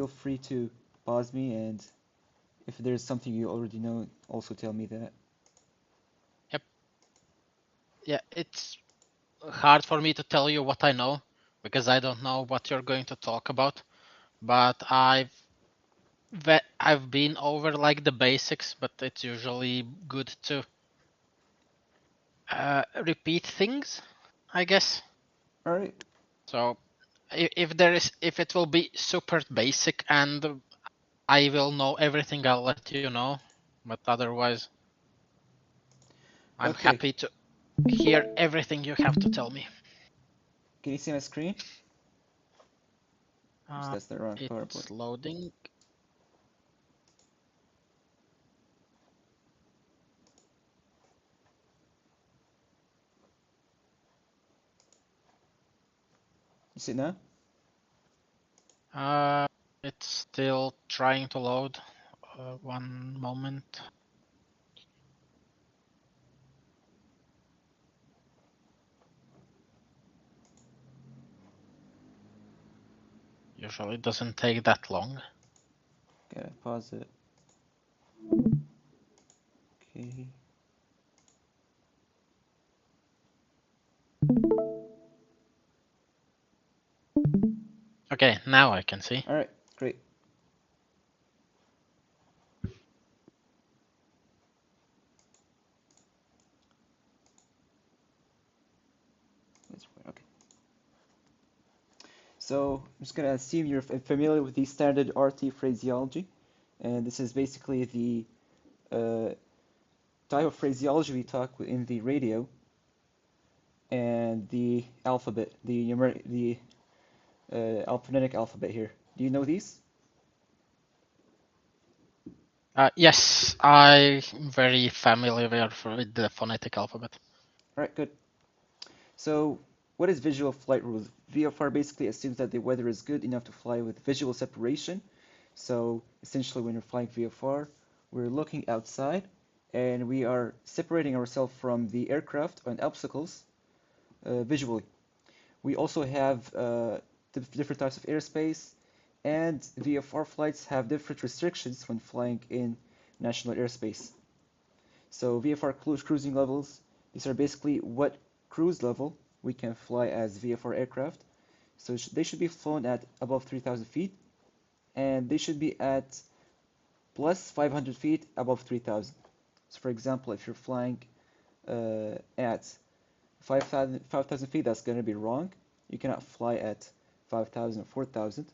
feel free to pause me, and if there's something you already know, also tell me that. Yep. Yeah, it's hard for me to tell you what I know because I don't know what you're going to talk about. But I've been over like the basics, but it's usually good to repeat things, I guess. All right. So if it will be super basic and I will know everything, I'll let you know. But otherwise, I'm Okay. happy to hear everything you have to tell me. Can you see my screen? Oops, that's the wrong PowerPoint. It's loading. You see it now? It's still trying to load. One moment. Usually it doesn't take that long. Gotta pause it. Okay. Okay, now I can see. All right, great. Okay. So I'm just gonna assume you're familiar with the standard RT phraseology, and this is basically the type of phraseology we talk in the radio and the alphabet, the alphabetic alphabet here. Do you know these? Yes, I'm very familiar with the phonetic alphabet. All right, good. So what is visual flight rules? VFR basically assumes that the weather is good enough to fly with visual separation. So essentially when you're flying VFR, we're looking outside and we are separating ourselves from the aircraft and obstacles visually. We also have different types of airspace, and VFR flights have different restrictions when flying in national airspace. So VFR cruising levels, these are basically what cruise level we can fly as VFR aircraft. So they should be flown at above 3,000 feet, and they should be at plus 500 feet above 3,000. So for example, if you're flying at 5,000 feet, that's going to be wrong. You cannot fly at 5,000 or 4,000.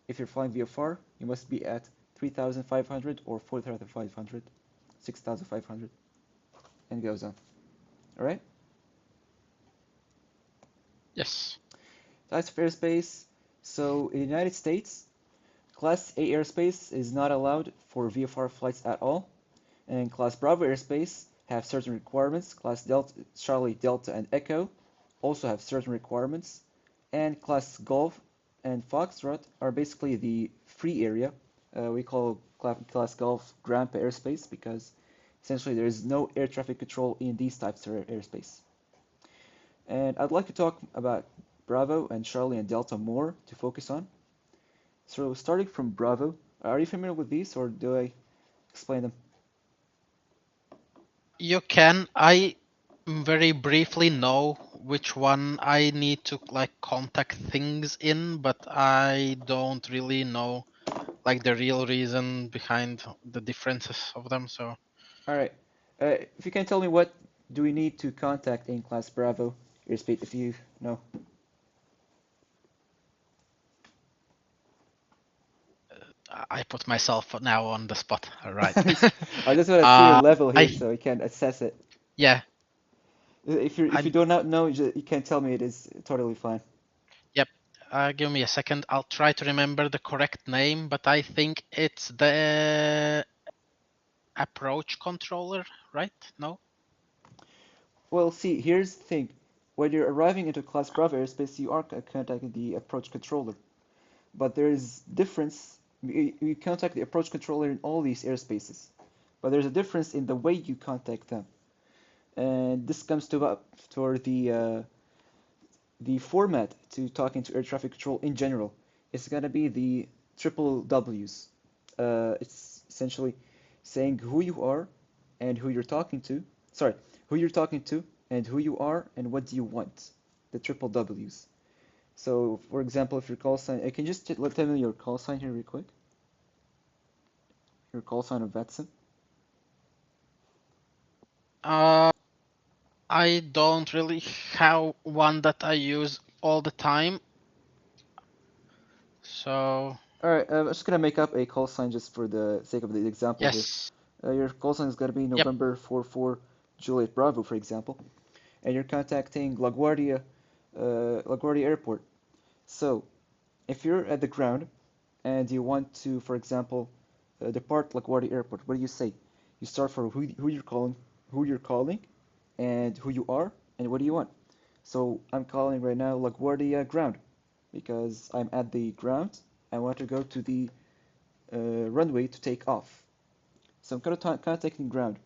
If you're flying VFR, you must be at 3,500 or 4,500, 6,500, and goes on. All right? Yes. Types of airspace. So in the United States, Class A airspace is not allowed for VFR flights at all. And Class Bravo airspace have certain requirements. Class Delta, Charlie, Delta, and Echo also have certain requirements. And Class Golf and Foxtrot are basically the free area. We call Class Golf Grandpa airspace because essentially there is no air traffic control in these types of airspace. And I'd like to talk about Bravo and Charlie and Delta more to focus on. So starting from Bravo, are you familiar with these or do I explain them? You can. I very briefly know which one I need to like contact things in, but I don't really know like the real reason behind the differences of them. So All right. If you can tell me what do we need to contact in Class Bravo airspace if you know. I put myself now on the spot. All right. I just want to see your uh, level here I so I can assess it. yeah. If you I do not know, you can tell me. It is totally fine. Yep. Give me a second. I'll try to remember the correct name, but I think it's the approach controller, right? No? Well, see, here's the thing. When you're arriving into Class Bravo airspace, you are contacting the approach controller. But there is difference. You contact the approach controller in all these airspaces, but there's a difference in the way you contact them. And this comes to toward the format to talking to air traffic control in general. It's gonna be the triple W's. It's essentially saying who you are and who you're talking to. Sorry, who you're talking to and who you are and what do you want. The triple W's. So, for example, if your call sign, can you just tell me your call sign here real quick? Your call sign of Watson. Uh, I don't really have one that I use all the time. So, All right, I'm just gonna make up a call sign just for the sake of the example here. yes. Your call sign is gonna be Yep. November 44 Juliet Bravo, for example, and you're contacting LaGuardia Airport. So, if you're at the ground and you want to, for example, depart LaGuardia Airport, what do you say? You start for who you're calling, and who you are, and what do you want? So I'm calling right now LaGuardia ground because I'm at the ground. I want to go to the runway to take off. So I'm contacting ground.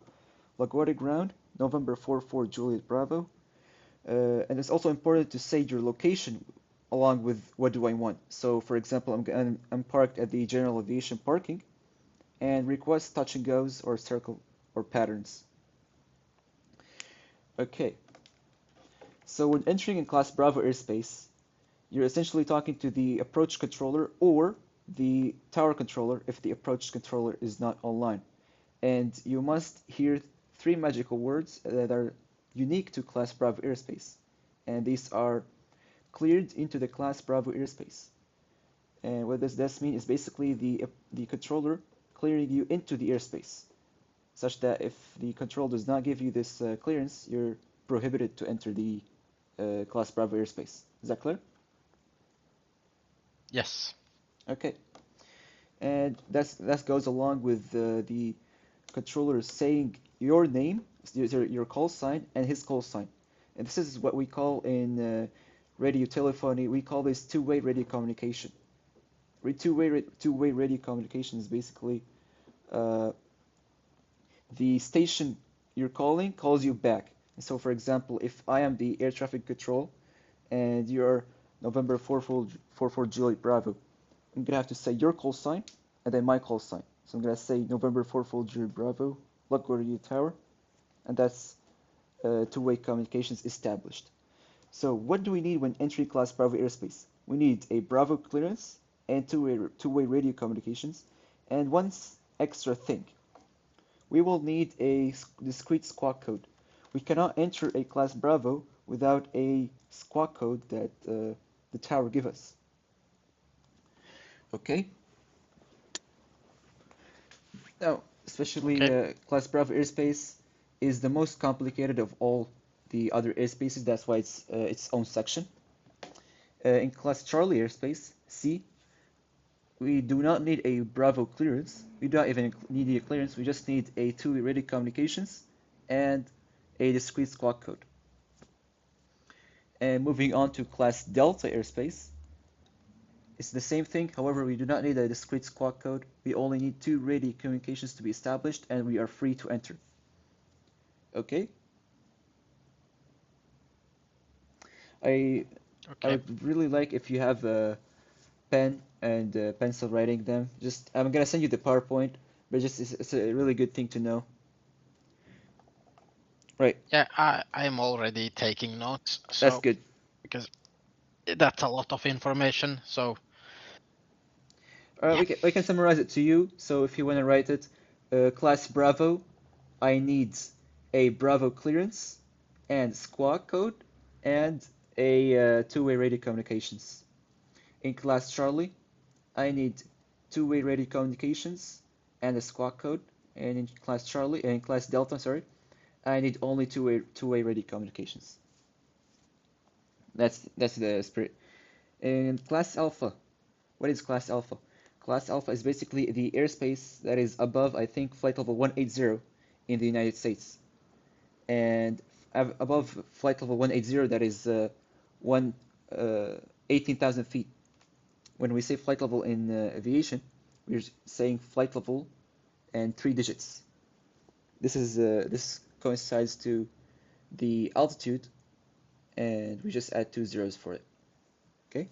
LaGuardia ground, November 44 Juliet Bravo. And it's also important to say your location along with what do I want. So for example, I'm parked at the general aviation parking and request touch and goes or circle or patterns. Okay, so when entering in Class Bravo airspace, you're essentially talking to the approach controller or the tower controller if the approach controller is not online. And you must hear three magical words that are unique to Class Bravo airspace. And these are cleared into the Class Bravo airspace. And what does this mean is basically the controller clearing you into the airspace, such that if the control does not give you this clearance, you're prohibited to enter the Class Bravo airspace. Is that clear? Yes. Okay. And that goes along with the controller saying your name, your call sign, and his call sign. And this is what we call in radio telephony, we call this two-way radio communication. Two-way radio communication is basically uh, the station you're calling calls you back. And so, for example, if I am the air traffic control and you're November 44 Juliet Bravo, I'm gonna have to say your call sign and then my call sign. So I'm gonna say November 44 Juliet Bravo, LaGuardia Tower, and that's two-way communications established. So what do we need when entering Class Bravo airspace? We need a Bravo clearance and two-way radio communications, and one extra thing. We will need a discrete squawk code. We cannot enter a Class Bravo without a squawk code that the tower give us. Okay? Now, especially Okay. Class Bravo airspace is the most complicated of all the other airspaces. That's why it's its own section. In Class Charlie airspace, C, we do not need a Bravo clearance. We do not even need a clearance. We just need a two-way radio communications and a discrete squawk code. And moving on to Class Delta airspace, it's the same thing. However, we do not need a discrete squawk code. We only need two radio communications to be established, and we are free to enter. Okay? I I Okay. would really like if you have a pen and pencil writing them. Just I'm gonna send you the PowerPoint, but just it's a really good thing to know. Right, Yeah, I'm already taking notes, that's so good. because that's a lot of information. So, yeah. We can summarize it to you. So if you want to write it, class Bravo, I need a Bravo clearance and squawk code and a two-way radio communications. In class Charlie, I need two-way radio communications and a squawk code. And in class Charlie, in class Delta, sorry, I need only two-way radio communications. That's the spirit. In class Alpha, what is class Alpha? Class Alpha is basically the airspace that is above, I think, flight level 180 in the United States. And above flight level 180, that is one 18,000 feet. When we say flight level in aviation, we're saying flight level and three digits. This coincides to the altitude, and we just add two zeros for it. Okay?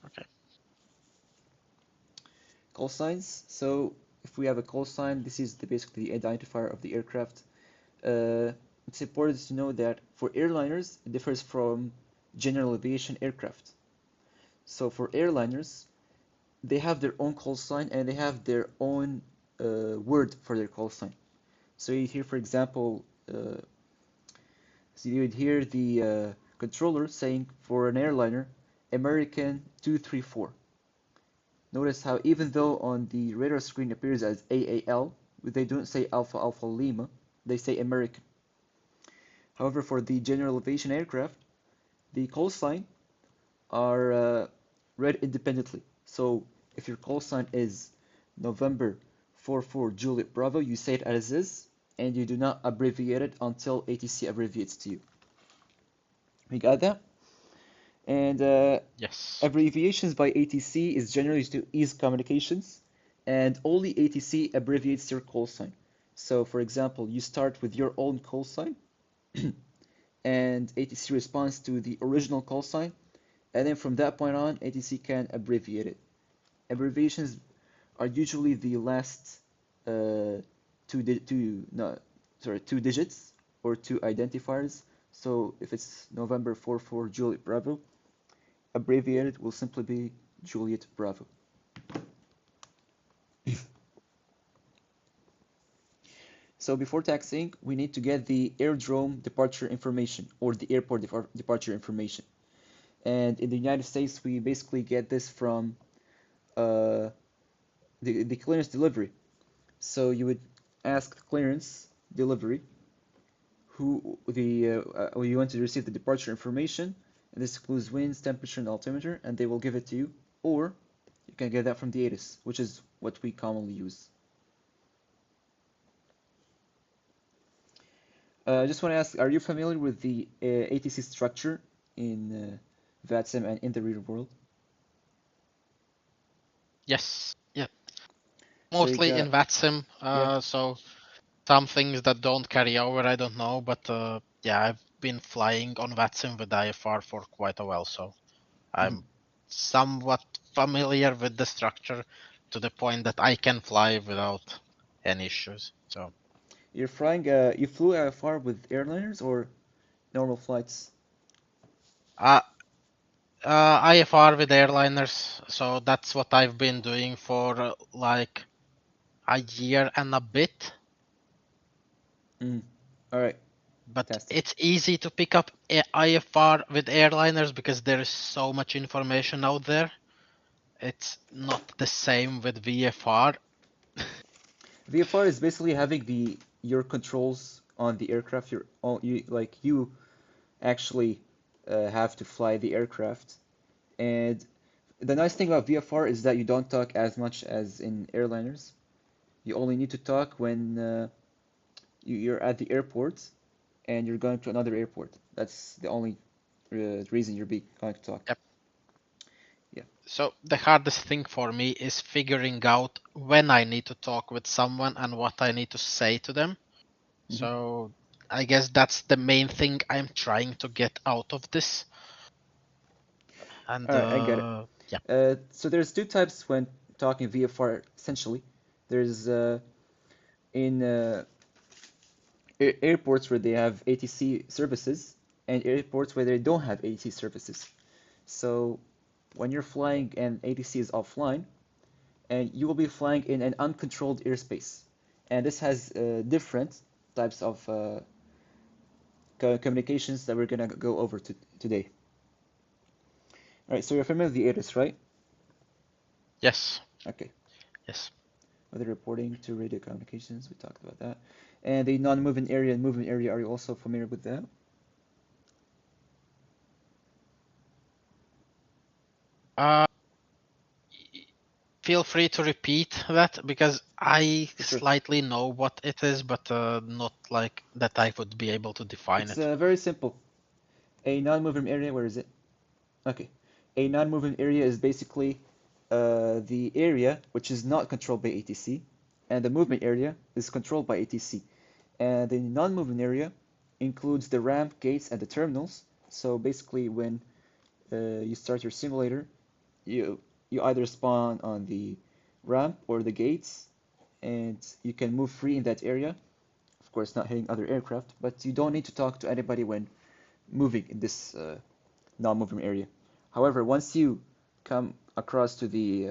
Okay. Call signs. So if we have a call sign, this is basically the identifier of the aircraft. It's important to know that for airliners, it differs from general aviation aircraft. So for airliners, they have their own call sign and they have their own word for their call sign. So you hear, for example, so you would hear the controller saying for an airliner, American 234. Notice how even though on the radar screen appears as AAL, they don't say Alpha Alpha Lima, they say American. However, for the general aviation aircraft, the call sign are read independently. So if your call sign is November 44 Juliet Bravo, you say it as is, and you do not abbreviate it until ATC abbreviates to you. We got that? And Yes. abbreviations by ATC is generally to ease communications, and only ATC abbreviates your call sign. So, for example, you start with your own call sign, and ATC responds to the original call sign, and then from that point on, ATC can abbreviate it. Abbreviations are usually the last two digits or two identifiers. So if it's November 44 Juliet Bravo, abbreviated will simply be Juliet Bravo. So before taxiing, we need to get the airdrome departure information or the airport departure information. And in the United States, we basically get this from uh, the clearance delivery. So you would ask the clearance delivery who you want to receive the departure information, and this includes winds, temperature, and altimeter, and they will give it to you. Or you can get that from the ATIS, which is what we commonly use. I just want to ask, are you familiar with the ATC structure in VATSIM and in the real world? Yes. Yeah. So you Mostly got, in VATSIM. yeah. So some things that don't carry over, I don't know, but yeah, I've been flying on VATSIM with IFR for quite a while, so Mhm. I'm somewhat familiar with the structure to the point that I can fly without any issues. So You're flying, you flew far with airliners or normal flights? uh, IFR with airliners, so that's what I've been doing for like a year and a bit. Mm. All right, But fantastic. it's easy to pick up IFR with airliners because there is so much information out there. It's not the same with VFR. VFR is basically having the your controls on the aircraft. Your all you like you actually have to fly the aircraft. And the nice thing about VFR is that you don't talk as much as in airliners. You only need to talk when you're at the airport and you're going to another airport. That's the only reason you're going to talk. Yep. Yeah. So the hardest thing for me is figuring out when I need to talk with someone and what I need to say to them. Hmm. So I guess that's the main thing I'm trying to get out of this. And All right, I get it. yeah, So there's two types when talking VFR essentially. There's in airports where they have ATC services and airports where they don't have ATC services. So when you're flying and ATC is offline, and you will be flying in an uncontrolled airspace. And this has different types of communications that we're gonna go over today. All right, so you're familiar with the ATIS, right? yes, Okay. yes. Weather reporting to radio communications, we talked about that. And the non-moving area and moving area, are you also familiar with that? Uh, Feel free to repeat that because I For sure. slightly know what it is, but not like that I would be able to define It's it. very simple. A non-moving area, where is it? Okay. A non-moving area is basically the area which is not controlled by ATC, and the movement area is controlled by ATC. And the non-moving area includes the ramp, gates, and the terminals. So basically, when you start your simulator, you you either spawn on the ramp or the gates, and you can move free in that area. Of course, not hitting other aircraft, but you don't need to talk to anybody when moving in this non-moving area. However, once you come across to the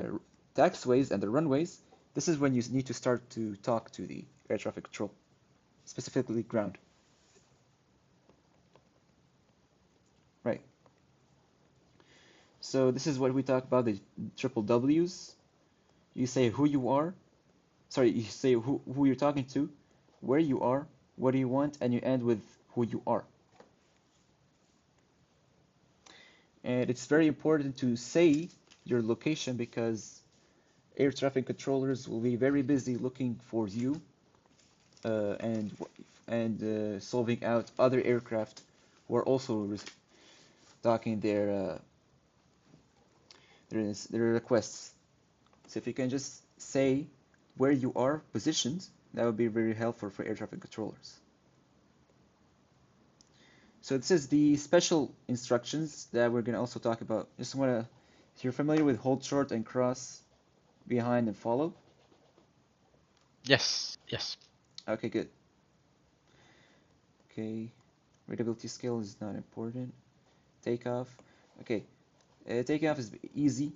taxiways and the runways, this is when you need to start to talk to the air traffic control, specifically ground. Right. So this is what we talk about, the triple W's. You say who you are, sorry, you say who you're talking to, where you are, what do you want, and you end with who you are. And it's very important to say your location because air traffic controllers will be very busy looking for you uh, and solving out other aircraft who are also docking their requests. So if you can just say where you are positioned, that would be very helpful for air traffic controllers. So this is the special instructions that we're going to also talk about. Just want to, if you're familiar with hold short and cross, behind and follow. Yes, yes. Okay, good. Okay, readability skill is not important. Takeoff. Okay, takeoff is easy.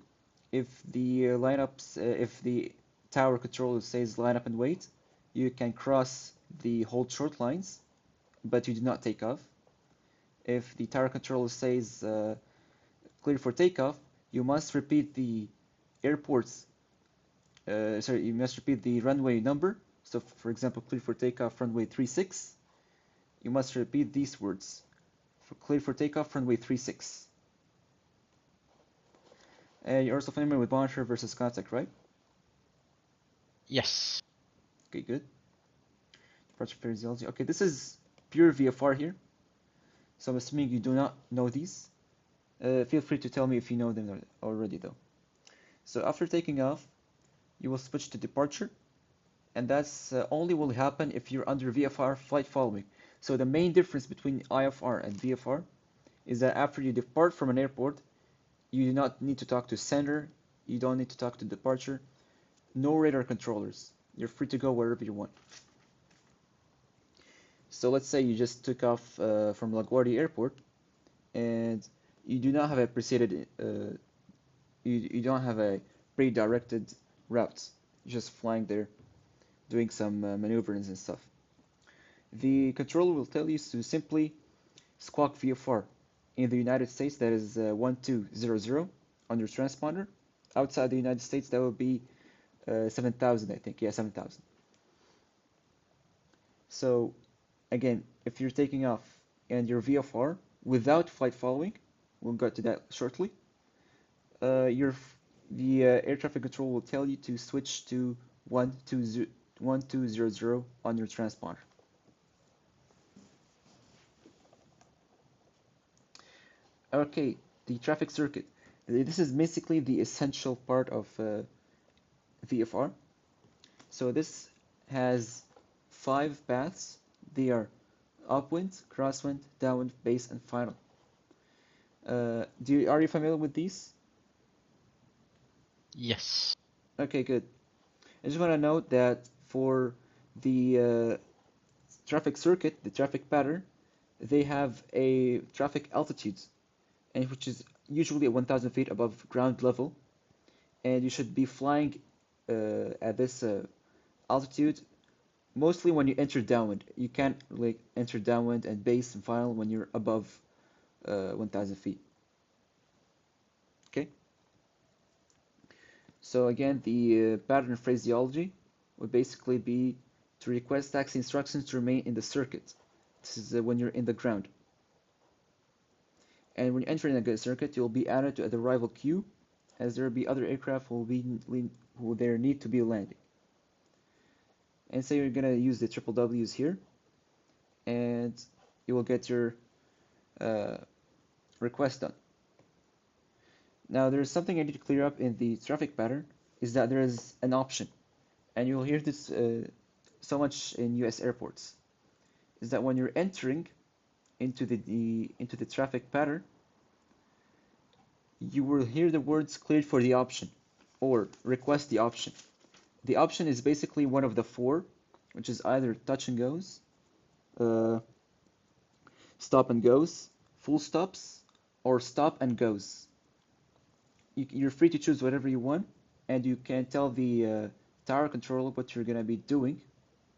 If the if the tower controller says line up and wait, you can cross the hold short lines, but you do not take off. If the tower controller says clear for takeoff, you must repeat the airport's, sorry, you must repeat the runway number. So for example, clear for takeoff, runway 36. You must repeat these words. For clear for takeoff, runway 36. You're also familiar with monitor versus contact, right? Yes. Okay, good. Departure physiology. Okay, this is pure VFR here. So I'm assuming you do not know these. Feel free to tell me if you know them already though. So after taking off, you will switch to departure, and that's only will happen if you're under VFR flight following. So the main difference between IFR and VFR is that after you depart from an airport, you do not need to talk to center, you don't need to talk to departure, no radar controllers. You're free to go wherever you want. So let's say you just took off from LaGuardia Airport and you do not have a preceded, you don't have a pre-directed route. You're just flying there, doing some maneuvers and stuff. The controller will tell you to simply squawk VFR. In the United States, that is 1200 on your transponder. Outside the United States, that would be 7,000, I think. Yeah, 7,000. So again, if you're taking off and your VFR without flight following, we'll get to that shortly. Your the air traffic control will tell you to switch to 1200 on your transponder. Okay, the traffic circuit. This is basically the essential part of VFR. So this has 5 paths. They are upwind, crosswind, downwind, base, and final. Are you familiar with these? Yes. Okay, good. I just want to note that for the traffic circuit, the traffic pattern, they have a traffic altitude, and which is usually at 1,000 feet above ground level, and you should be flying at this altitude mostly when you enter downwind. You can't like enter downwind and base and final when you're above 1,000 feet. Okay. So again, the pattern phraseology would basically be to request taxi instructions to remain in the circuit. This is when you're in the ground. And when you enter in a circuit, you'll be added to the arrival queue, as there will be other aircraft who there need to be landing. And say you're gonna use the triple W's here, and you will get your request done. Now there's something I need to clear up in the traffic pattern, is that there is an option, and you'll hear this so much in US airports, is that when you're entering into the traffic pattern, you will hear the words cleared for the option or request the option. The option is basically one of the four, which is either touch and goes, uh, stop and goes, full stops, or stop and goes. You're free to choose whatever you want, and you can tell the tower controller what you're gonna be doing,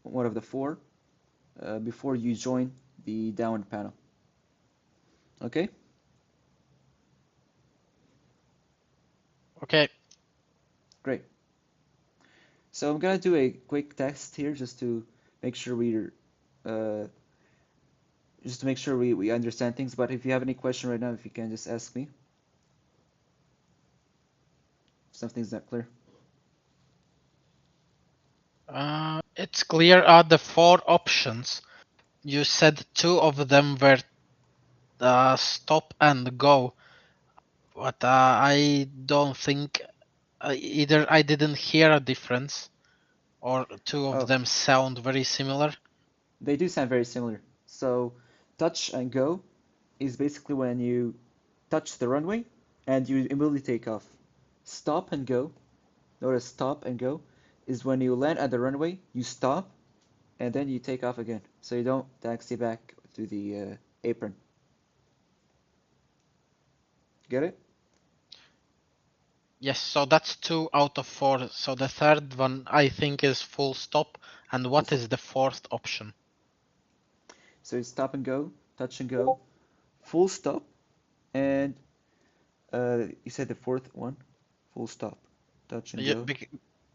one of the four, before you join the down panel. Okay? Okay. Great. So I'm gonna do a quick test here just to make sure uh, we understand things. But if you have any question right now, if you can just ask me if something's not clear. It's clear are the four options. You said two of them were stop and go, but I don't think either I didn't hear a difference or two of Oh, them sound very similar. they do sound very similar. So touch and go is basically when you touch the runway and you immediately take off. Stop and go, notice stop and go is when you land at the runway, you stop and then you take off again. So you don't taxi back to the apron. Get it? Yes, so that's two out of four. So the third one I think is full stop. And Full what stop. is the fourth option? So it's stop and go, touch and go, full stop, and you said the fourth one, full stop, touch and You, go,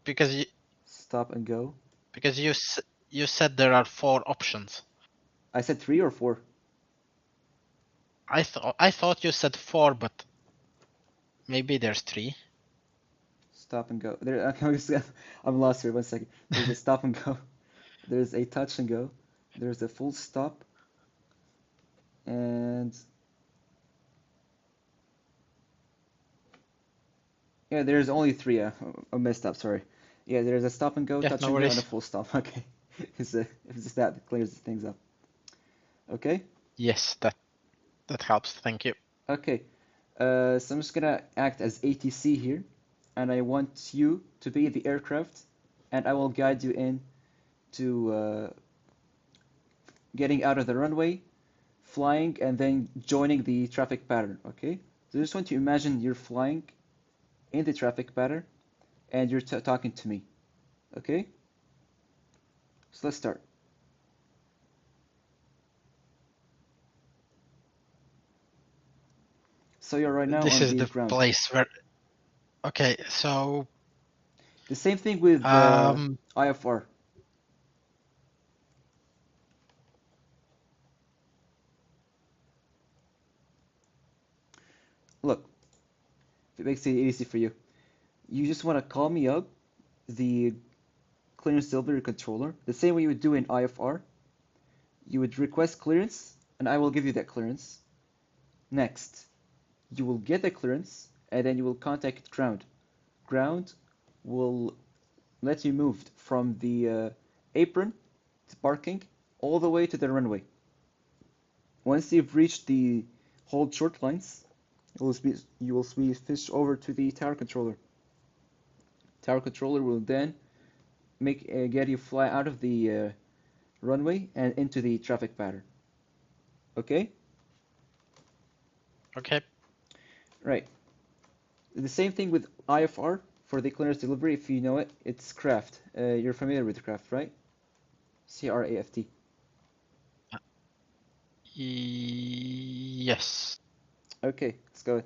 because you, stop and go. because you said there are four options. I said three or four. I thought you said four, but maybe there's three. Stop and go. There, I'm lost here. 1 second. There's a stop and go. There's a touch and go. There's a full stop, and yeah, there's only three. I messed up. Sorry. Yeah, there's a stop and go, Yeah, touch no and go, and a worries. full stop. Okay, it's just that clears things up. Okay. Yes, that helps. Thank you. Okay. So I'm just gonna act as ATC here, and I want you to be the aircraft, and I will guide you in to getting out of the runway, flying, and then joining the traffic pattern. Okay. So I just want to imagine you're flying in the traffic pattern, and you're talking to me. Okay. So let's start. So you're right now This on is the the ground. place where. Okay, so The same thing with um, IFR. Look, if it makes it easy for you, you just want to call me up the clearance delivery controller, the same way you would do in IFR. You would request clearance, and I will give you that clearance. Next, you will get the clearance, and then you will contact ground. Ground will let you move from the apron to parking all the way to the runway. Once you've reached the hold short lines, you will be switched over to the tower controller. Tower controller will then get you fly out of the runway and into the traffic pattern. Okay? okay. Right. The same thing with IFR for the clearance delivery. If you know it, it's craft. You're familiar with craft, right? CRAFT. Yes. Okay, let's go.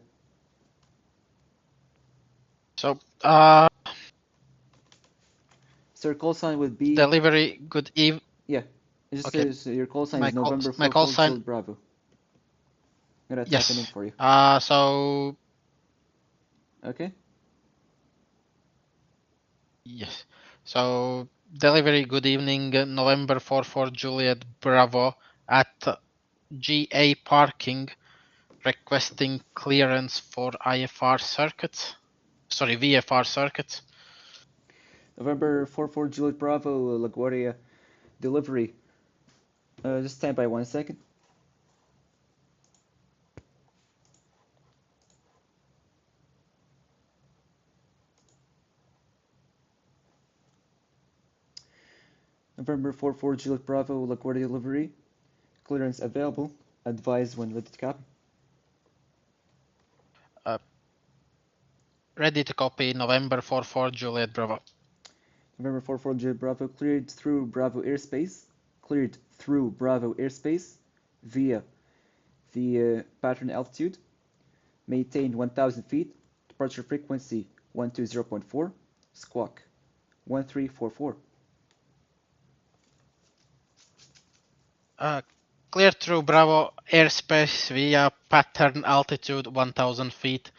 So So your call sign would be, delivery. Good eve. yeah, it just Okay, says your call sign my is call November my 4 call 4 sign. Juliet Bravo. I'm gonna type it in Yes. for you. So Okay? yes. So delivery. Good evening. November 4 Juliet Bravo at GA parking. Requesting clearance for IFR circuit. Sorry, VFR circuit. November 4 4 Juliet Bravo, LaGuardia delivery. Just stand by 1 second. November 44 Juliet Bravo LaGuardia delivery. Clearance available. Advise when ready to copy. Ready to copy November 44 Juliet Bravo. November 44 Juliet Bravo cleared through Bravo airspace. Cleared through Bravo airspace via the pattern altitude. Maintained 1000 feet. Departure frequency 120.4. Squawk 1344. Clear through Bravo airspace via pattern altitude 1000 feet.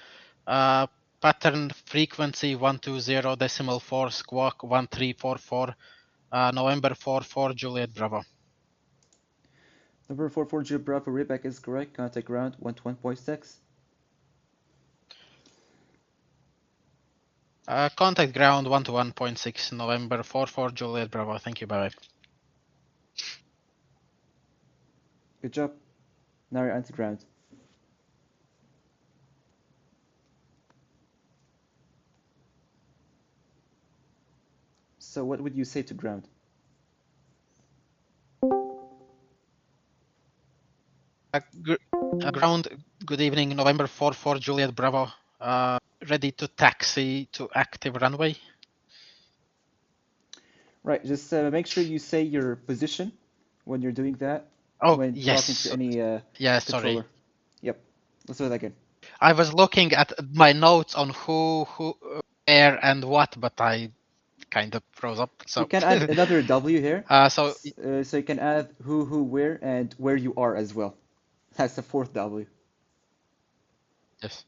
Pattern frequency 120.4, squawk 1344. November 44 Juliet Bravo. November 44 Juliet Bravo readback is correct. Contact ground 121.6. Contact ground 121.6, November 44 Juliet Bravo. Thank you, bye. Good job. Now you're anti-ground. So what would you say to ground? Ground, good evening, November 44 Juliet Bravo. Ready to taxi to active runway. Right, just make sure you say your position when you're doing that. Oh, When talking to yes. any Yeah, controller. sorry. Yep. Let's do that again. I was looking at my notes on who, where, and what, but I kind of froze up. So You can add another W here. so So you can add who, where, and where you are as well. That's the fourth W. yes.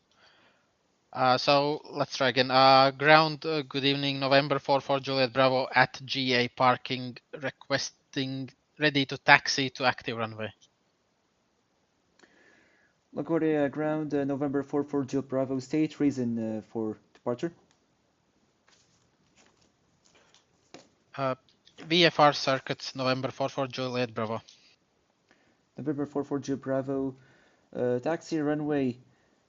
So let's try again. Ground, good evening, November 44 Juliet Bravo at GA parking, requesting ready to taxi to active runway. LaGuardia ground, November 44 Juliet Bravo state, reason for departure. VFR circuits, November 44 Juliet Bravo. November 44 Juliet Bravo, taxi runway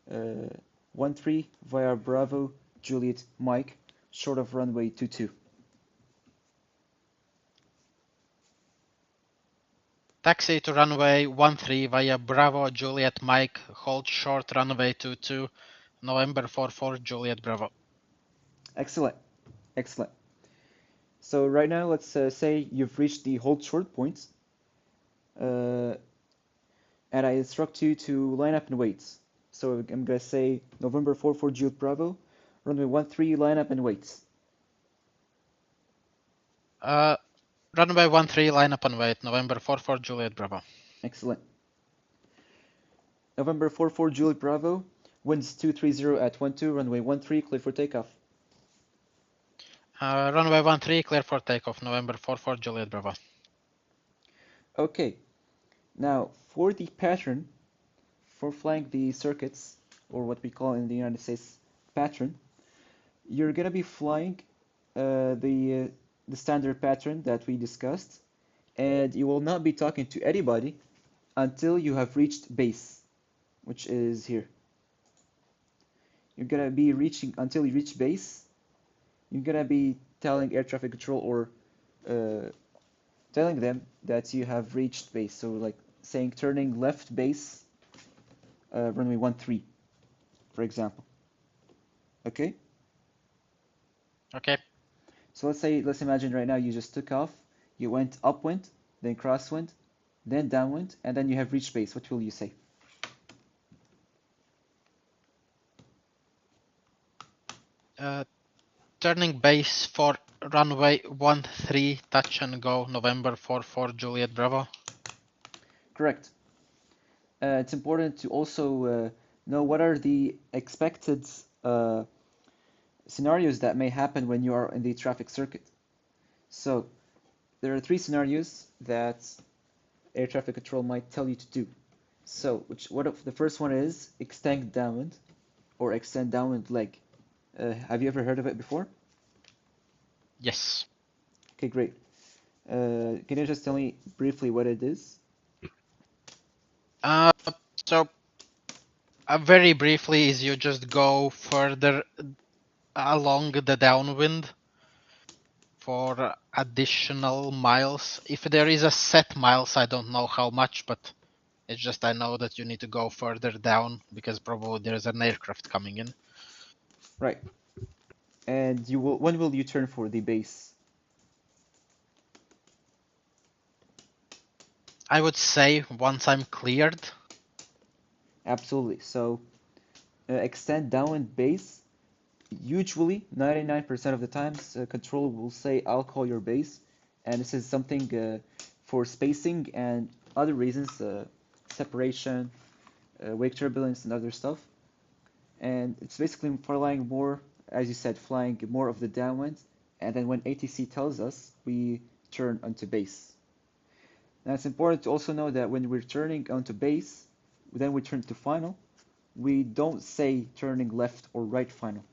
13 via Bravo Juliet Mike, short of runway 22. Taxi to runway 13 via Bravo Juliet Mike, hold short runway 22, November 44 Juliet Bravo. Excellent, excellent. So right now, let's say you've reached the hold short point, and I instruct you to line up and wait. So I'm gonna say November 44 Juliet Bravo, runway 13, line up and wait. Runway 13, line up and wait, November 44 Juliet Bravo. Excellent. November 44 Juliet Bravo, winds 230 at 12, runway 13, clear for takeoff. Runway 13, clear for takeoff, November 44 Juliet Bravo. Okay, now for the pattern, for flying the circuits, or what we call in the United States pattern, you're gonna be flying the standard pattern that we discussed, and you will not be talking to anybody until you have reached base, which is here. You're gonna be reaching until you reach base. You're gonna be telling air traffic control or telling them that you have reached base. So like saying turning left base, runway 13, for example. Okay? Okay. So let's imagine right now you just took off, you went upwind, then crosswind, then downwind, and then you have reached base. What will you say? Turning base for runway 13, touch and go, November 44 Juliet Bravo. Correct. It's important to also know what are the expected scenarios that may happen when you are in the traffic circuit. So there are three scenarios that air traffic control might tell you to do. So what if the first one is extend downwind or extend downwind leg. Have you ever heard of it before? Yes. Okay, great. Can you just tell me briefly what it is? So very briefly is you just go further along the downwind for additional miles. If there is a set miles, I don't know how much, but it's just I know that you need to go further down because probably there's an aircraft coming in. Right. And when will you turn for the base? I would say once I'm cleared. Absolutely. So extend downwind base. Usually, 99% of the times, controller will say, I'll call your base. And this is something for spacing and other reasons, separation, wake turbulence, and other stuff. And it's basically flying more, as you said, flying more of the downwind. And then when ATC tells us, we turn onto base. Now it's important to also know that when we're turning onto base, then we turn to final. We don't say turning left or right final.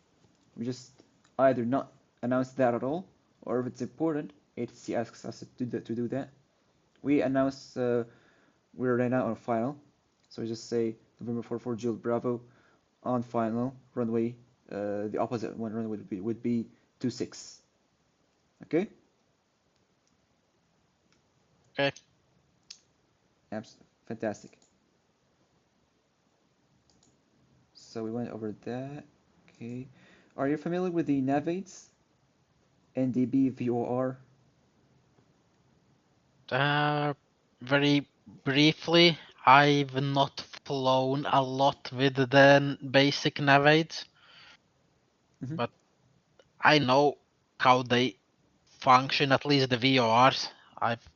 We just either not announce that at all, or if it's important, ATC asks us to do that. We announce we're right now on final, so we just say November 44 Juliet Bravo on final runway. The opposite one runway would be 26. Okay, Okay. fantastic. So we went over that. Okay, are you familiar with the navaids? NDB VOR. Uh, Very briefly, I've not flown a lot with the basic navaids, Mhm. but I know how they function, at least the VORs. I've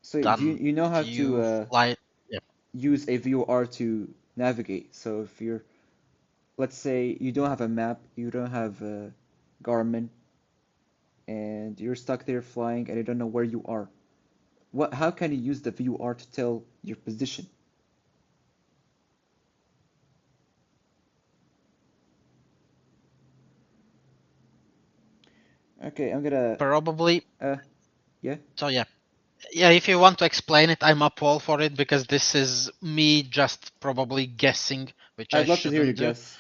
So do you done you know how to few flight. Yeah. use a VOR to navigate? So if you're, let's say you don't have a map, you don't have a Garmin, and you're stuck there flying and you don't know where you are. How can you use the VOR to tell your position? Okay, I'm gonna, Probably. uh, yeah, So yeah. Yeah, if you want to explain it, I'm up all for it because this is me just probably guessing, which I I'd love to hear your shouldn't do. guess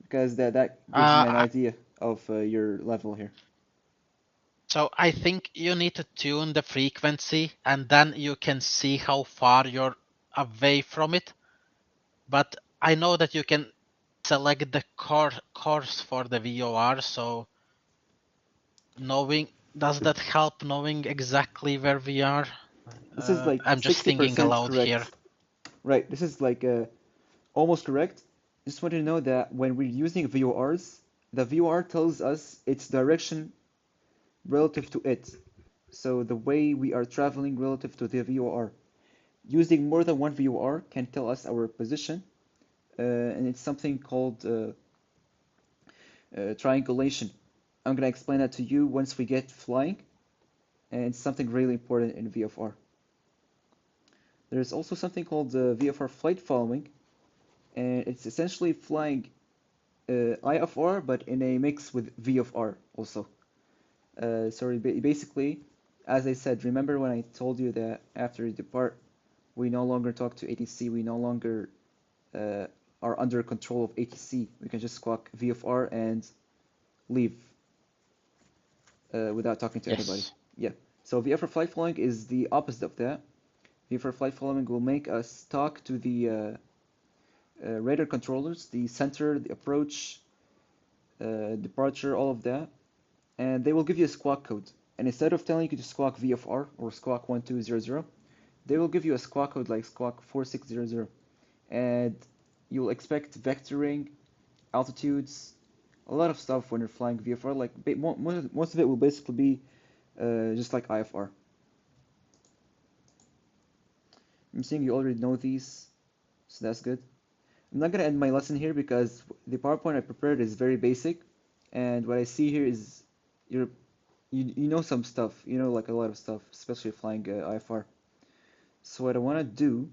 because that gives me an Uh, idea of your level here. so I think you need to tune the frequency and then you can see how far you're away from it. But I know that you can select the course for the VOR, so knowing does that help knowing exactly where we are? This is like I'm just thinking 60% aloud here. correct. Right, this is like almost correct. Just want you to know that when we're using VORs, the VOR tells us its direction relative to it. So the way we are traveling relative to the VOR. Using more than one VOR can tell us our position, and it's something called triangulation. I'm gonna explain that to you once we get flying, and it's something really important in VFR. There's also something called VFR flight following, and it's essentially flying IFR but in a mix with VFR also. Sorry, basically, as I said, remember when I told you that after you depart, we no longer talk to ATC, we no longer uh, are under control of ATC. We can just squawk VFR and leave without talking to anybody. Yes. Yeah. So VFR flight following is the opposite of that. VFR flight following will make us talk to the radar controllers, the center, the approach, departure, all of that, and they will give you a squawk code. And instead of telling you to squawk VFR or squawk 1200, they will give you a squawk code like squawk 4600. And you'll expect vectoring, altitudes, a lot of stuff when you're flying VFR. Like most of it will basically be just like IFR. I'm seeing you already know these, so that's good. I'm not gonna end my lesson here because the PowerPoint I prepared is very basic, and what I see here is you're you know some stuff, you know like a lot of stuff, especially flying IFR. So what I want to do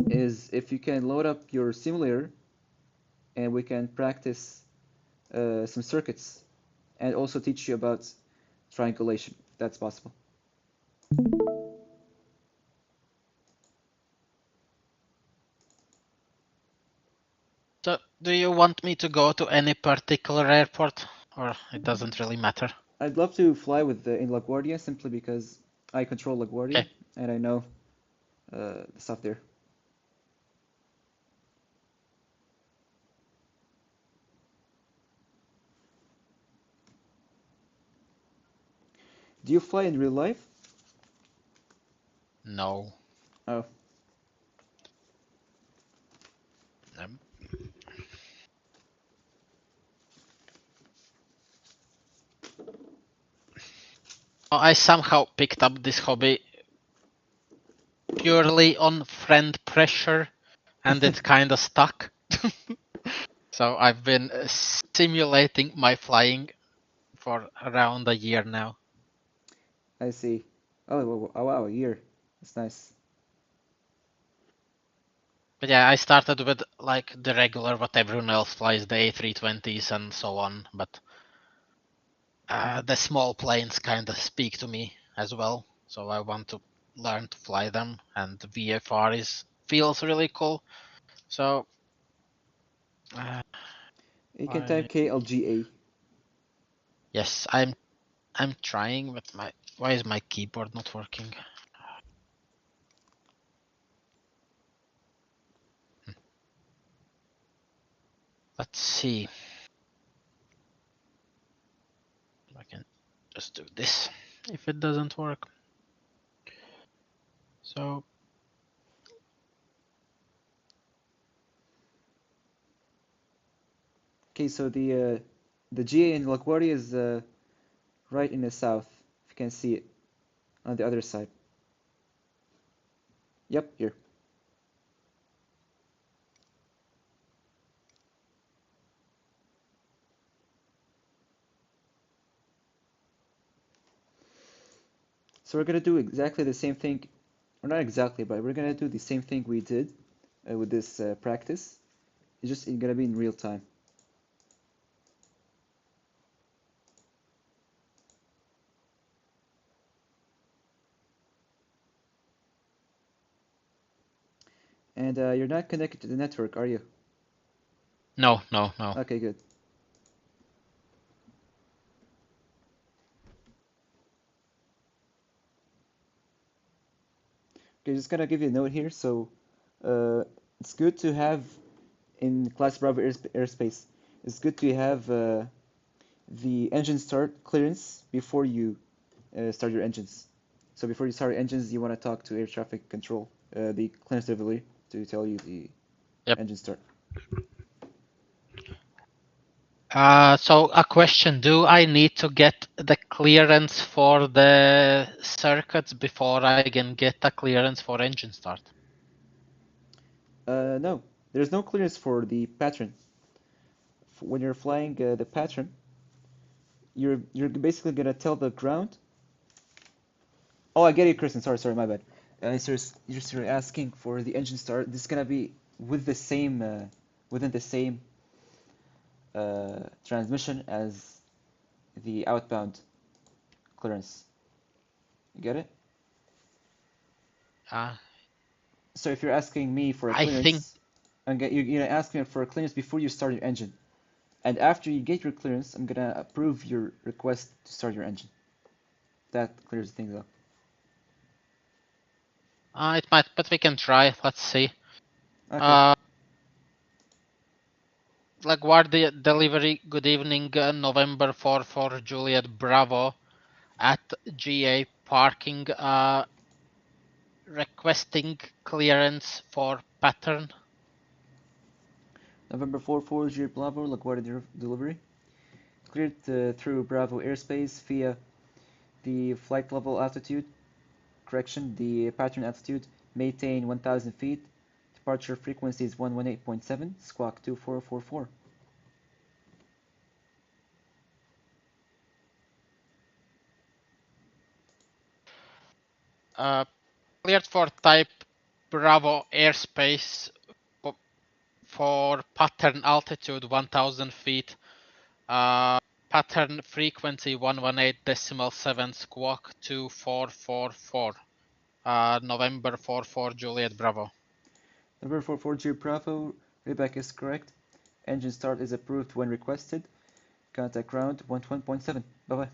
is if you can load up your simulator and we can practice some circuits and also teach you about triangulation. That's possible. So, do you want me to go to any particular airport? or it doesn't really matter? I'd love to fly with in LaGuardia simply because I control LaGuardia Okay. and I know the stuff there. Do you fly in real life? No. Oh, Um, I somehow picked up this hobby purely on friend pressure, and it kind of stuck. So I've been simulating my flying for around a year now. I see. Oh wow, a year. That's nice. But yeah, I started with like the regular what everyone else flies, the A320s and so on. But the small planes kind of speak to me as well, so I want to learn to fly them. And the VFR is feels really cool. So uh, You can I, type KLGA. yes, I'm trying, but my why is my keyboard not working? Let's see. I can just do this if it doesn't work. So Okay, so the GA in LaGuardia is right in the south. If you can see it on the other side. Yep, here. So we're gonna do exactly the same thing, or not exactly, but we're gonna do the same thing we did with this practice. It's just gonna be in real time. And you're not connected to the network, are you? no, no, no. Okay, good. Okay, just gonna give you a note here. So it's good to have in Class Bravo airspace. It's good to have the engine start clearance before you start your engines. So before you start your engines, you want to talk to air traffic control, the clearance delivery, to tell you the Yep. engine start. So a question: do I need to get the clearance for the circuits before I can get a clearance for engine start? No, there's no clearance for the pattern. When you're flying the pattern, you're basically gonna tell the ground. Oh, I get it, Kristen. Sorry, my bad. You're asking for the engine start. This is gonna be with the same within the same transmission as the outbound clearance. You get it? Uh, So if you're asking me for a I think clearance, you're gonna ask me for a clearance before you start your engine. And after you get your clearance, I'm gonna approve your request to start your engine. That clears things up. it might, but we can try. Let's see. Okay. Uh, LaGuardia delivery. Good evening, November 4 for Juliet Bravo at GA parking. Requesting clearance for pattern. November 4 Juliet Bravo, LaGuardia delivery. Cleared through Bravo airspace via the flight level altitude, correction, the pattern altitude, maintain 1000 feet. Departure frequency is 118.7, squawk 2444. Uh, Cleared for type Bravo airspace for pattern altitude 1000 feet. Pattern frequency 118.7 squawk 2444. November 44 Juliet Bravo. November 44 Juliet Bravo, readback is correct. Engine start is approved when requested. Contact ground 121.7. Bye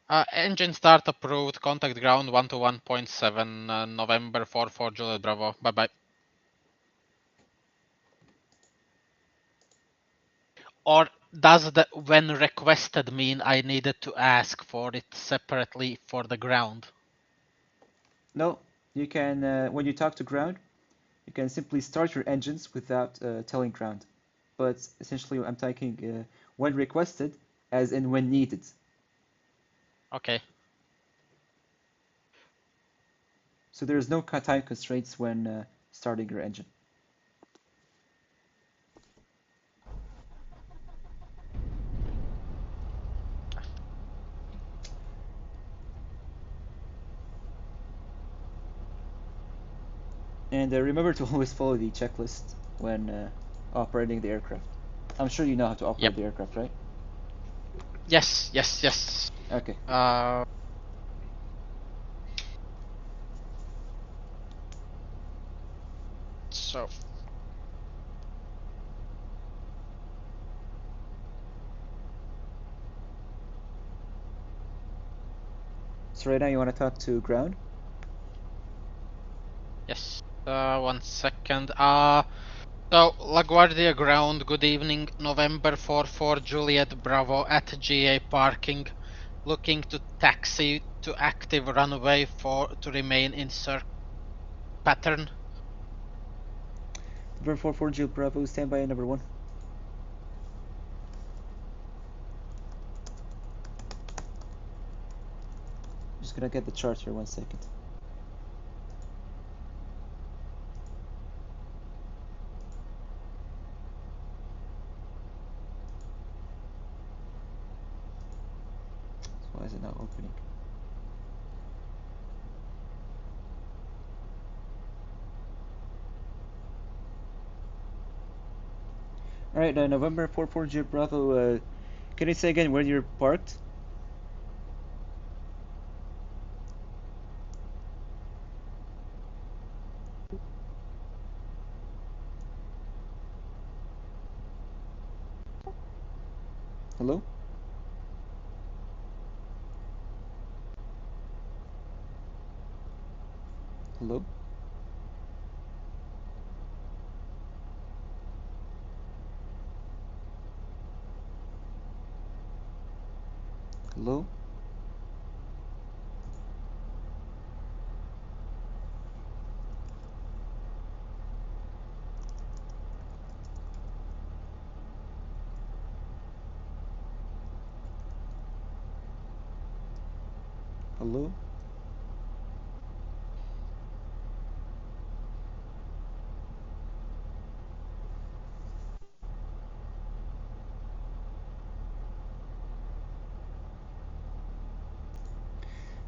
bye. Engine start approved. Contact ground 121.7. November 44 Juliet Bravo. Bye bye. Or does the when requested mean I needed to ask for it separately for the ground? No, you can, when you talk to ground, you can simply start your engines without telling ground. But essentially, I'm taking when requested, as in when needed. Okay. So there's no time constraints when starting your engine. And remember to always follow the checklist when operating the aircraft. I'm sure you know how to Yep. operate the aircraft, right? Yes. Okay. So So right now you want to talk to ground? yes. 1 second. So LaGuardia ground. Good evening. November 44 Juliet Bravo at GA parking. Looking to taxi to active runway to remain in pattern. Ver 44 Geo Bravo, standby at number 1. Just gonna get the chart here, 1 second. So why is it not opening? Alright, November 44 Geo Bravo, can you say again where you're parked? Hello? Hello? Hello? Hello?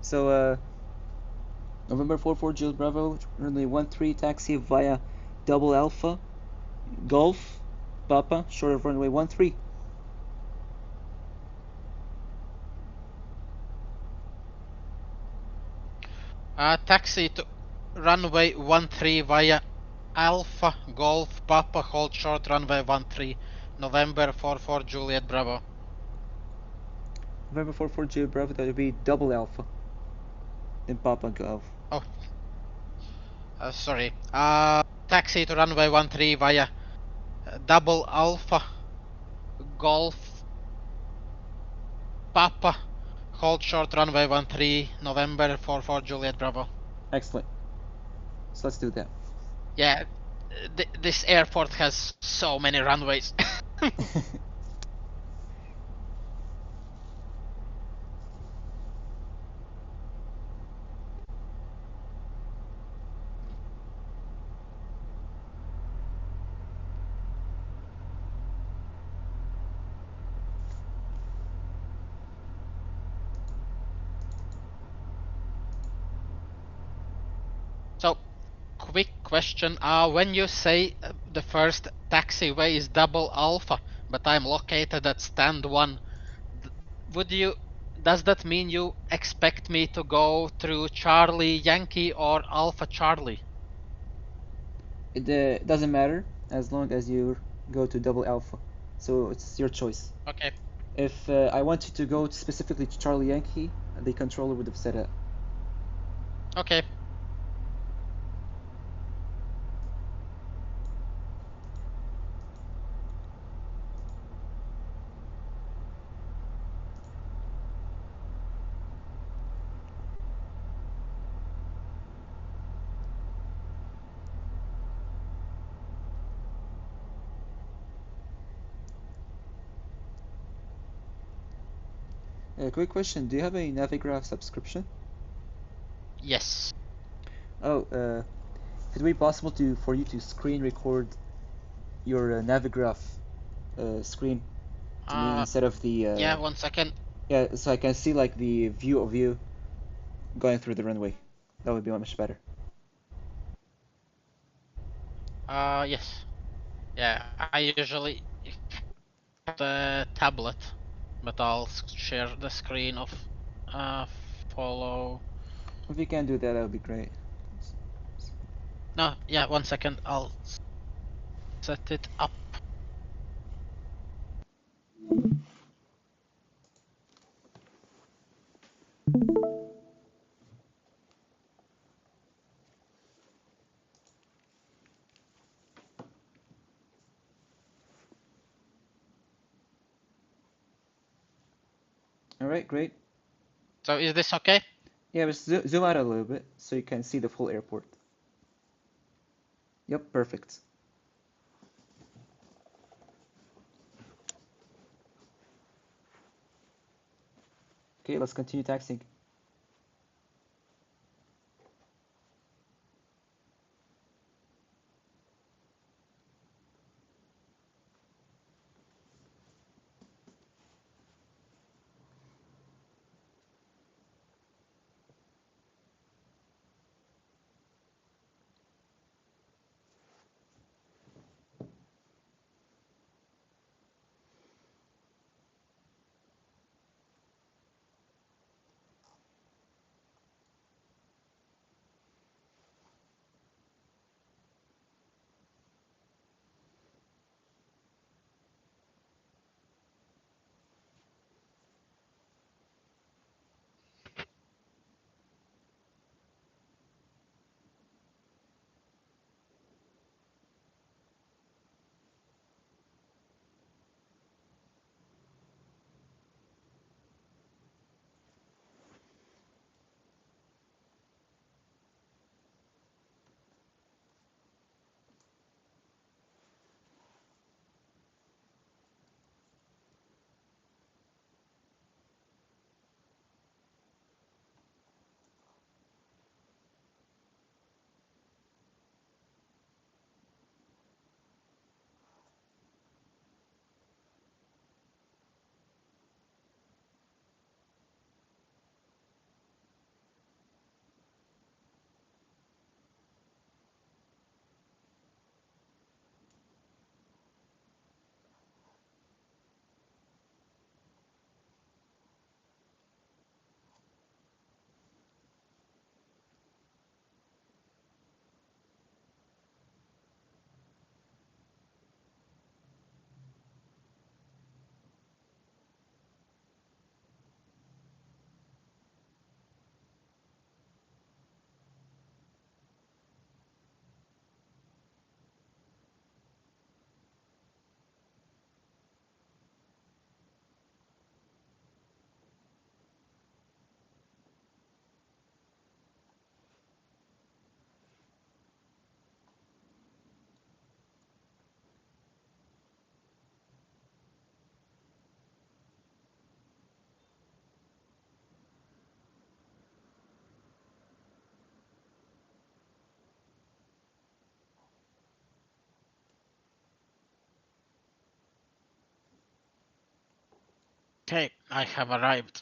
So, November 44 Geo Bravo, runway 13, taxi via Double Alpha, Golf, Papa, short of runway 13. Taxi to runway 13 via Alpha Golf Papa hold short runway 13 November 44 Juliet Bravo. November 44 Geo Bravo, that would be Double Alpha, then Papa Golf. Oh, sorry. Taxi to runway 13 via Double Alpha Golf Papa hold short runway 13 November 44 Juliet Bravo. Excellent. So let's do that. Yeah, this airport has so many runways. So, quick question. When you say the first taxiway is Double Alpha, but I'm located at stand 1, would you? Does that mean you expect me to go through Charlie Yankee or Alpha Charlie? It doesn't matter as long as you're go to double alpha. So it's your choice. Okay. If I want you to go specifically to Charlie Yankee, the controller would have said it. Okay. Quick question: do you have a Navigraph subscription? Yes. Oh, if it would be possible for you to screen record your Navigraph screen to me Uh, instead of the yeah. 1 second. yeah, so I can see like the view of you going through the runway. That would be much better. Yes. Yeah. I usually the tablet, but I'll share the screen of uh follow. If you can do that, that would be great. No. Yeah. 1 second. I'll set it up. All right, great. So is this okay? Yeah, just zoom out a little bit so you can see the full airport. Yep, perfect. Okay, let's continue taxiing. Okay. I have arrived.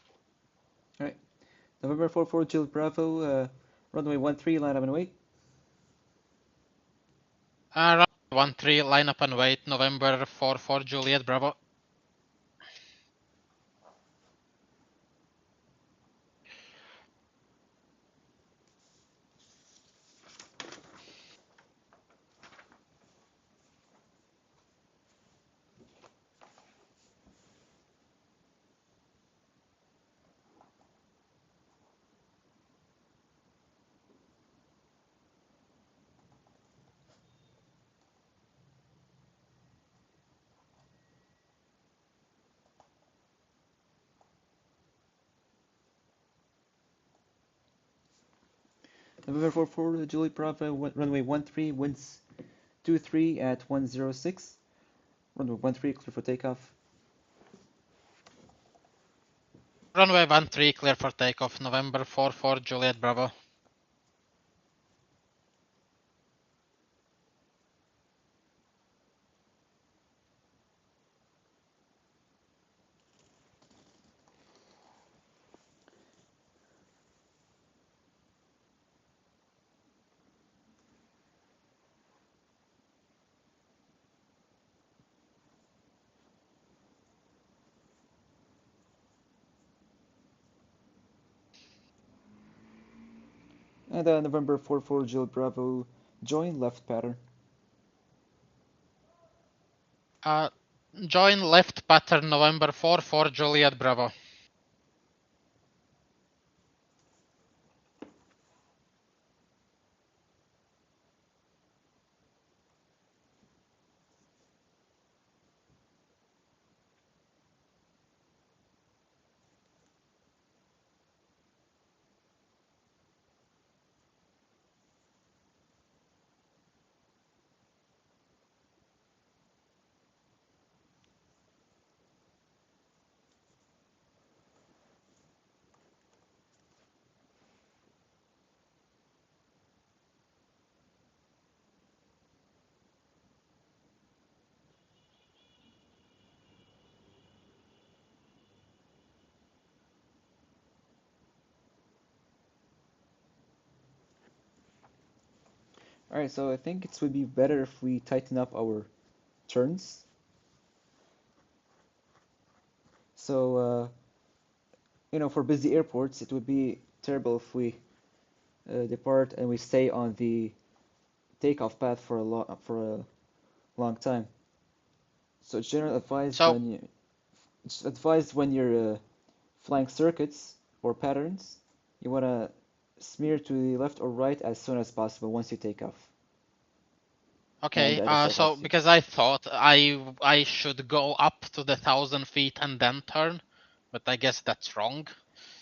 All right, November 44 Juliet Bravo, runway 13, line up and wait. Right. 1-3. Line up and wait. November 4 Juliet Bravo. November 44, Juliet Bravo, runway 13, winds 23 at 106. Runway 13, clear for takeoff. Runway 13, clear for takeoff. November 44, Juliet Bravo. And November 44, Juliet Bravo, join left pattern. Join left pattern November 44, Juliet Bravo. Alright, so I think it would be better if we tighten up our turns. So, for busy airports, it would be terrible if we depart and we stay on the takeoff path for a long time. So it's generally advised So, when you're flying circuits or patterns, you want to smear to the left or right as soon as possible once you take off. And okay, the SL so has to. because I thought I should go up to the 1,000 feet and then turn, but I guess that's wrong.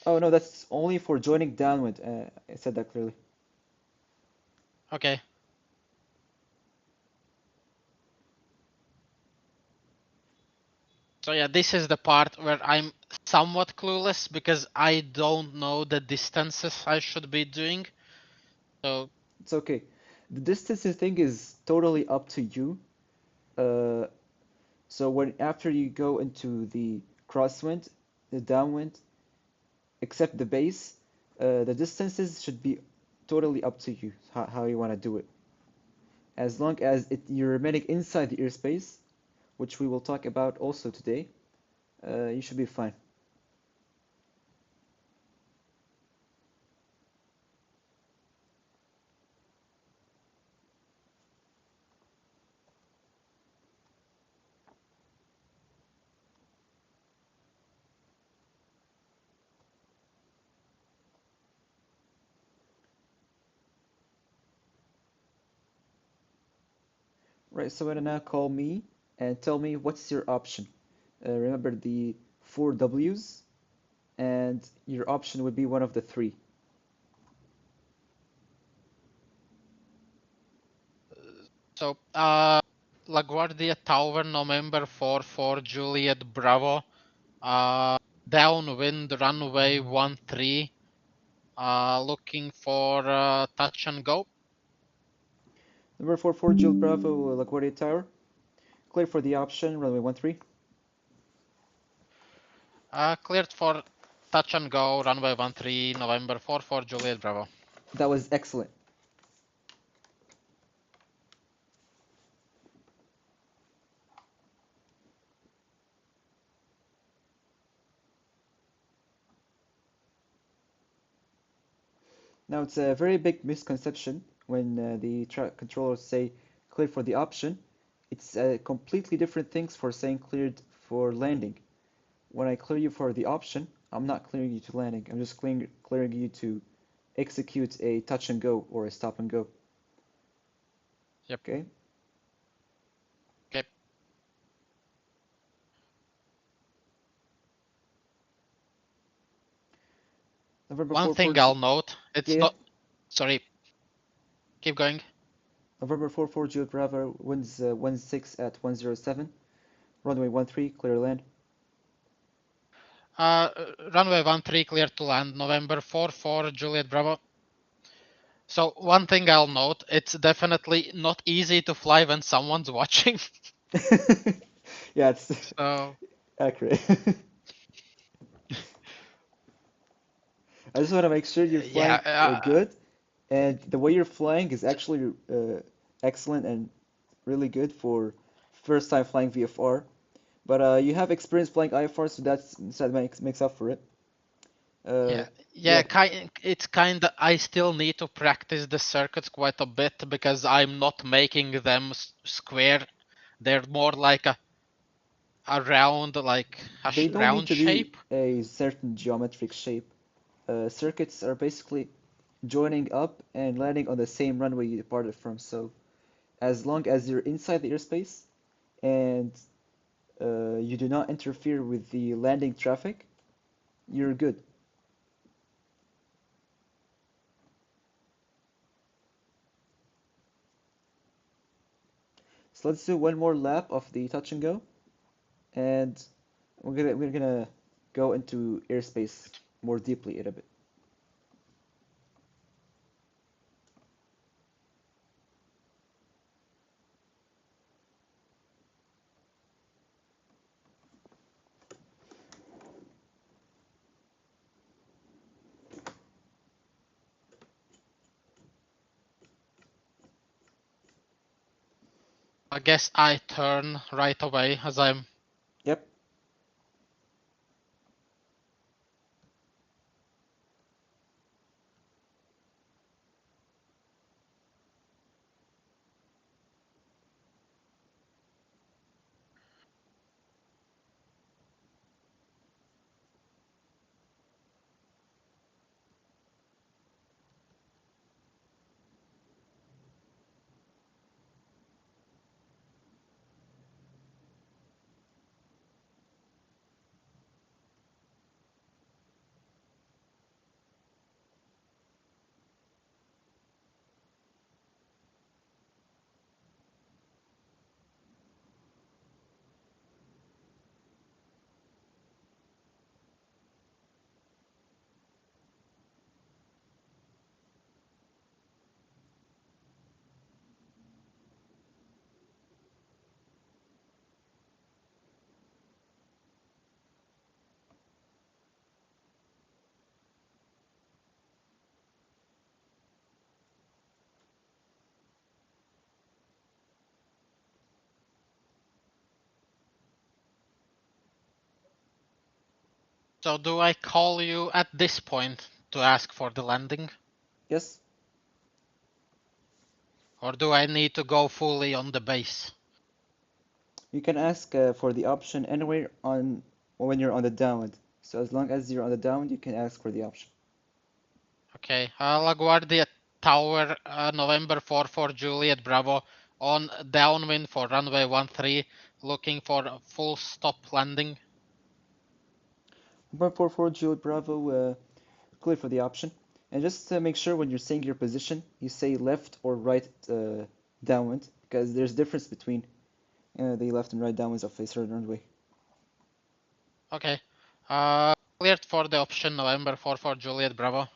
Oh no, that's only for joining downwind. I said that clearly. Okay. So yeah, this is the part where I'm somewhat clueless because I don't know the distances I should be doing. So It's okay. The distancing thing is totally up to you. Uh, so when after you go into the crosswind, the downwind, except the base, the distances should be totally up to you how you want to do it. As long as you're remaining inside the airspace, which we will talk about also today, you should be fine. Right, so now call me and tell me what's your option. Remember the four W's, and your option would be one of the three. so LaGuardia Tower November 44 Juliet Bravo. Downwind runway 13. Looking for touch and go. Number 44, Juliet Bravo, LaGuardia Tower. Clear for the option, runway 13. Cleared for touch and go, runway 13, November 44, Juliet Bravo. That was excellent. Now, it's a very big misconception when the controllers say clear for the option. It's completely different things for saying cleared for landing. When I clear you for the option, I'm not clearing you to landing. I'm just clearing you to execute a touch and go or a stop and go. Yep. Okay? Okay. November One 44, thing I'll note, yeah, it's yeah. not. Sorry. Keep going. November 44 Juliet Bravo, winds 16 at 107, runway 13, clear land. Runway 13 clear to land, November 44 Juliet Bravo. So one thing I'll note, it's definitely not easy to fly when someone's watching. Yeah, it's So accurate. I just want to make sure you're yeah, flying good, and the way you're flying is actually excellent and really good for first time flying VFR. But you have experience flying IFR, so that makes up for it. Uh, yeah, yeah, it's kind of, I still need to practice the circuits quite a bit because I'm not making them square. They're more like a round, like a they don't need round to be shape. a certain geometric shape. Circuits are basically joining up and landing on the same runway you departed from. So as long as you're inside the airspace and you do not interfere with the landing traffic, you're good. So let's do one more lap of the touch and go, and we're gonna go into airspace more deeply in a bit. I guess I turn right away as I'm. Yep. So do I call you at this point to ask for the landing? Yes. Or do I need to go fully on the base? You can ask for the option anywhere on when you're on the downwind. So as long as you're on the downwind, you can ask for the option. Okay, LaGuardia Tower, November 44 Juliet Bravo, on downwind for runway 13, looking for a full stop landing. 144 Juliet Bravo, clear for the option. And just make sure when you're saying your position, you say left or right downwind, because there's difference between the left and right downwinds of a certain runway. Okay, cleared for the option November 44 Juliet Bravo.